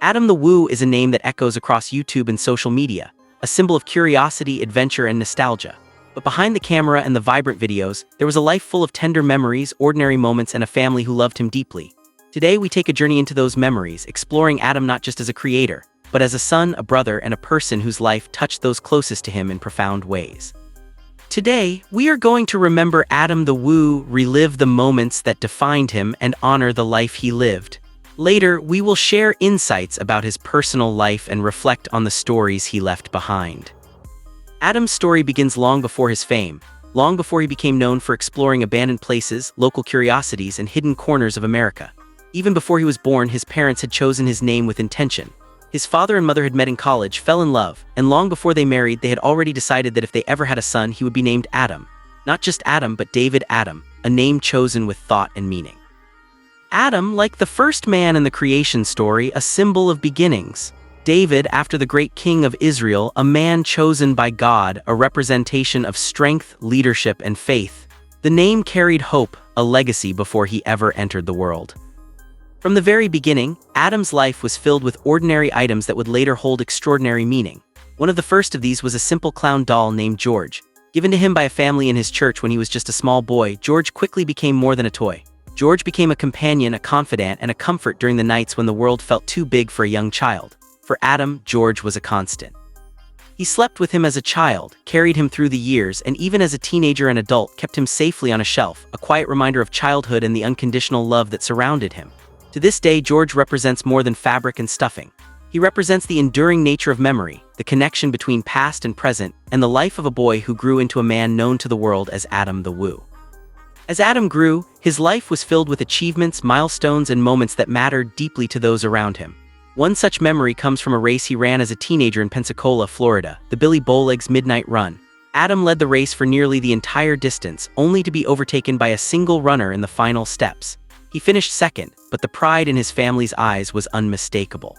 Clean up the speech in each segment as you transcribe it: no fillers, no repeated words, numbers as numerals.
Adam the Woo is a name that echoes across YouTube and social media, a symbol of curiosity, adventure, and nostalgia. But behind the camera and the vibrant videos, there was a life full of tender memories, ordinary moments, and a family who loved him deeply. Today, we take a journey into those memories, exploring Adam not just as a creator, but as a son, a brother, and a person whose life touched those closest to him in profound ways. Today, we are going to remember Adam the Woo, relive the moments that defined him, and honor the life he lived. Later, we will share insights about his personal life and reflect on the stories he left behind. Adam's story begins long before his fame, long before he became known for exploring abandoned places, local curiosities, and hidden corners of America. Even before he was born, his parents had chosen his name with intention. His father and mother had met in college, fell in love, and long before they married, they had already decided that if they ever had a son, he would be named Adam. Not just Adam, but David Adam, a name chosen with thought and meaning. Adam, like the first man in the creation story, a symbol of beginnings. David, after the great king of Israel, a man chosen by God, a representation of strength, leadership, and faith. The name carried hope, a legacy before he ever entered the world. From the very beginning, Adam's life was filled with ordinary items that would later hold extraordinary meaning. One of the first of these was a simple clown doll named George. Given to him by a family in his church when he was just a small boy, George quickly became more than a toy. George became a companion, a confidant, and a comfort during the nights when the world felt too big for a young child. For Adam, George was a constant. He slept with him as a child, carried him through the years, and even as a teenager and adult, kept him safely on a shelf, a quiet reminder of childhood and the unconditional love that surrounded him. To this day, George represents more than fabric and stuffing. He represents the enduring nature of memory, the connection between past and present, and the life of a boy who grew into a man known to the world as Adam the Woo. As Adam grew, his life was filled with achievements, milestones, and moments that mattered deeply to those around him. One such memory comes from a race he ran as a teenager in Pensacola, Florida, the Billy Bowlegs Midnight Run. Adam led the race for nearly the entire distance, only to be overtaken by a single runner in the final steps. He finished second, but the pride in his family's eyes was unmistakable.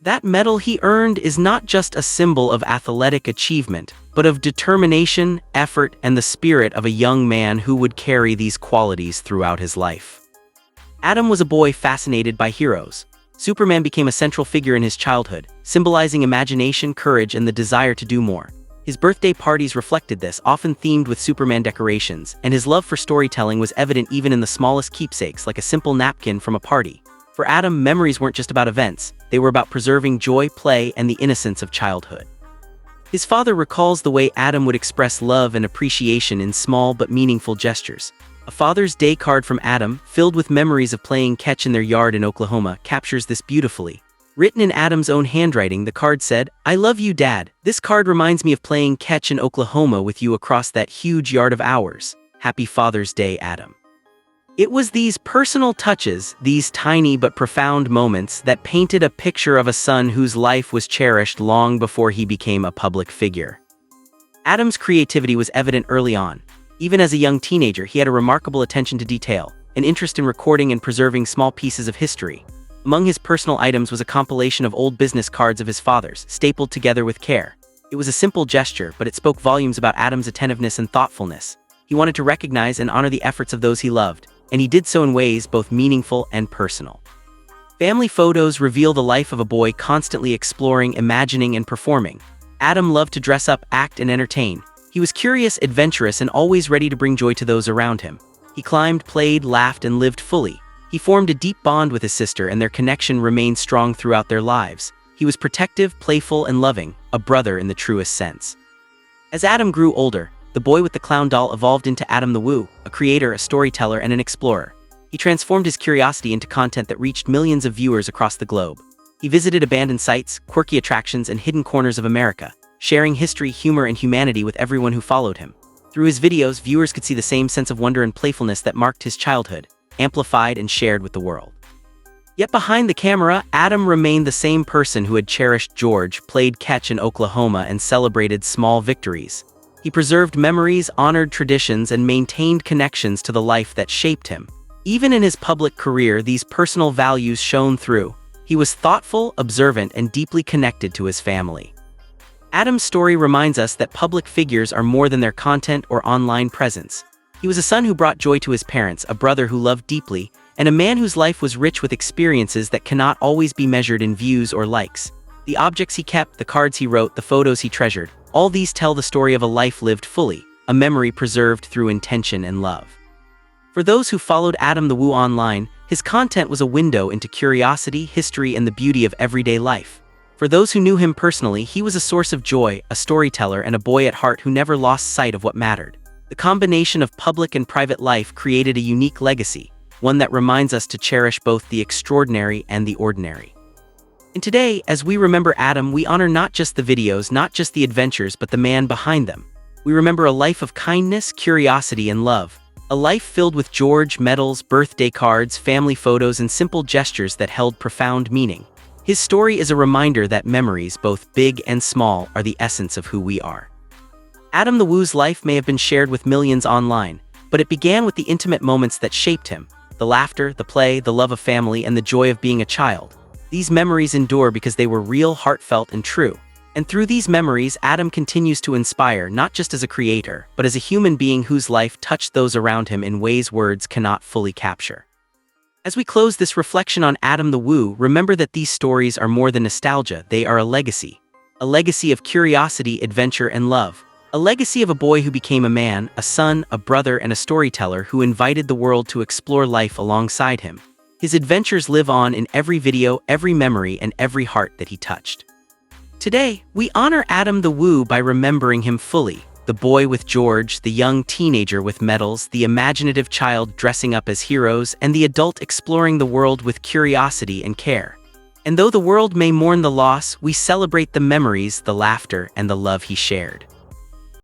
That medal he earned is not just a symbol of athletic achievement, but of determination, effort, and the spirit of a young man who would carry these qualities throughout his life. Adam was a boy fascinated by heroes. Superman became a central figure in his childhood, symbolizing imagination, courage, and the desire to do more. His birthday parties reflected this, often themed with Superman decorations, and his love for storytelling was evident even in the smallest keepsakes, like a simple napkin from a party. For Adam, memories weren't just about events, they were about preserving joy, play, and the innocence of childhood. His father recalls the way Adam would express love and appreciation in small but meaningful gestures. A Father's Day card from Adam, filled with memories of playing catch in their yard in Oklahoma, captures this beautifully. Written in Adam's own handwriting, the card said, "I love you, Dad. This card reminds me of playing catch in Oklahoma with you across that huge yard of ours. Happy Father's Day, Adam." It was these personal touches, these tiny but profound moments, that painted a picture of a son whose life was cherished long before he became a public figure. Adam's creativity was evident early on. Even as a young teenager, he had a remarkable attention to detail, an interest in recording and preserving small pieces of history. Among his personal items was a compilation of old business cards of his father's, stapled together with care. It was a simple gesture, but it spoke volumes about Adam's attentiveness and thoughtfulness. He wanted to recognize and honor the efforts of those he loved, and he did so in ways both meaningful and personal. Family photos reveal the life of a boy constantly exploring, imagining, and performing. Adam loved to dress up, act, and entertain. He was curious, adventurous, and always ready to bring joy to those around him. He climbed, played, laughed, and lived fully. He formed a deep bond with his sister, and their connection remained strong throughout their lives. He was protective, playful, and loving, a brother in the truest sense. As Adam grew older, the boy with the clown doll evolved into Adam the Woo, a creator, a storyteller, and an explorer. He transformed his curiosity into content that reached millions of viewers across the globe. He visited abandoned sites, quirky attractions, and hidden corners of America, sharing history, humor, and humanity with everyone who followed him. Through his videos, viewers could see the same sense of wonder and playfulness that marked his childhood, amplified and shared with the world. Yet behind the camera, Adam remained the same person who had cherished George, played catch in Oklahoma, and celebrated small victories. He preserved memories, honored traditions, and maintained connections to the life that shaped him. Even in his public career, these personal values shone through. He was thoughtful, observant, and deeply connected to his family. Adam's story reminds us that public figures are more than their content or online presence. He was a son who brought joy to his parents, a brother who loved deeply, and a man whose life was rich with experiences that cannot always be measured in views or likes. The objects he kept, the cards he wrote, the photos he treasured, all these tell the story of a life lived fully, a memory preserved through intention and love. For those who followed Adam the Woo online, his content was a window into curiosity, history, and the beauty of everyday life. For those who knew him personally, he was a source of joy, a storyteller, and a boy at heart who never lost sight of what mattered. The combination of public and private life created a unique legacy, one that reminds us to cherish both the extraordinary and the ordinary. And today, as we remember Adam, we honor not just the videos, not just the adventures, but the man behind them. We remember a life of kindness, curiosity, and love. A life filled with George, medals, birthday cards, family photos, and simple gestures that held profound meaning. His story is a reminder that memories, both big and small, are the essence of who we are. Adam the Woo's life may have been shared with millions online, but it began with the intimate moments that shaped him. The laughter, the play, the love of family, and the joy of being a child. These memories endure because they were real, heartfelt, and true. And through these memories, Adam continues to inspire not just as a creator, but as a human being whose life touched those around him in ways words cannot fully capture. As we close this reflection on Adam the Woo, remember that these stories are more than nostalgia, they are a legacy. A legacy of curiosity, adventure, and love. A legacy of a boy who became a man, a son, a brother, and a storyteller who invited the world to explore life alongside him. His adventures live on in every video, every memory, and every heart that he touched. Today, we honor Adam the Woo by remembering him fully. The boy with George, the young teenager with medals, the imaginative child dressing up as heroes, and the adult exploring the world with curiosity and care. And though the world may mourn the loss, we celebrate the memories, the laughter, and the love he shared.